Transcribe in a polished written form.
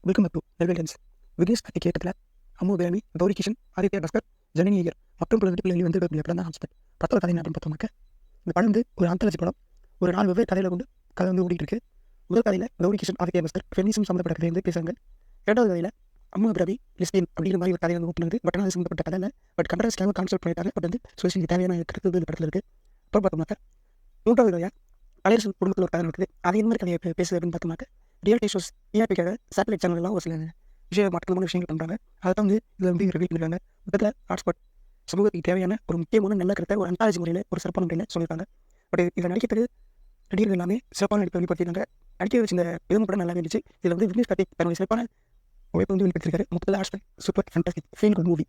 Welcome to ரெவெலன்ஸ். விக்னேஷ் கார்த்திக் இயக்கத்தில் அம்மு வேலி, கௌரி கிஷன், ஆதித்யா பாஸ்கர், ஜனனி ஐயர் மற்றும் பல நடிப்புகளில் வந்திருக்கக்கூடிய படம் தான் ஹாட்ஸ்பாட். படத்தோட கதை என்ன அப்படின்னு பார்த்தோம்னாக்க, இந்த படம் ஒரு ஆந்தாலஜி படம். ஒரு 4 வெவ்வேறு கதையில் கொண்டு கதை ஓடிட்டு இருக்கு. முதல் கதையில் கௌரி கிஷன், ஆதித்யா பாஸ்கர் ஃபெமினிசம் சம்மந்தப்பட்ட கதையை பேசுகிறாங்க. இரண்டாவது கதையில் அம்மு பிரவி லிஸ்டின் அப்படிங்கிற மாதிரி ஒரு கதையை ஓட்டுனது. பட் ஆனால் அது சம்மந்தப்பட்ட கதை இல்லை. பட் கண்டராஸ்டாக கான்செப்ட் பண்ணிட்டாங்க. பட் சோசியலுக்கு தேவையான கருத்து இந்த படத்தில் இருக்குது. அப்புறம் பார்த்தோம்னாக்க மூன்றாவது கதையாக கலையரசன் குடும்பத்தில் ஒரு கதை இருக்குது. அது என்ன மாதிரி கதையை பேசுது அப்படின்னு பார்த்தோம்னாக்க, ரியாலிட்டி ஷோஸ் டிஆர்பிக்காக சேட்டலைட் சேனல்லாம் ஒரு சில மாற்றமான விஷயங்கள் பண்ணுறாங்க. அதை தான் இதில் ரிவீல் பண்ணிருக்காங்க. மொத்தத்தில் ஹாட்ஸ்பாட் சமூகத்துக்கு தேவையான ஒரு முக்கியமான நல்ல கருத்தை ஒரு அன்டாலஜி முறையில் ஒரு சிறப்பான முறையில் சொல்லியிருக்காங்க. பட் இதில் நடிக்கிறதுக்கு நடிகர்கள் எல்லாமே சிறப்பான நடிப்பை வெளிப்படுத்தியிருக்காங்க. நடிக்க வச்சு இந்த விதமும் கூட நல்லா இருந்துச்சு. இதில் விக்னேஷ் கார்த்திக் தன்னுடைய சிறப்பான உழைப்பு வெளிப்படுத்திருக்காரு. மொத்தத்தில் hotspot super fantastic feel good movie.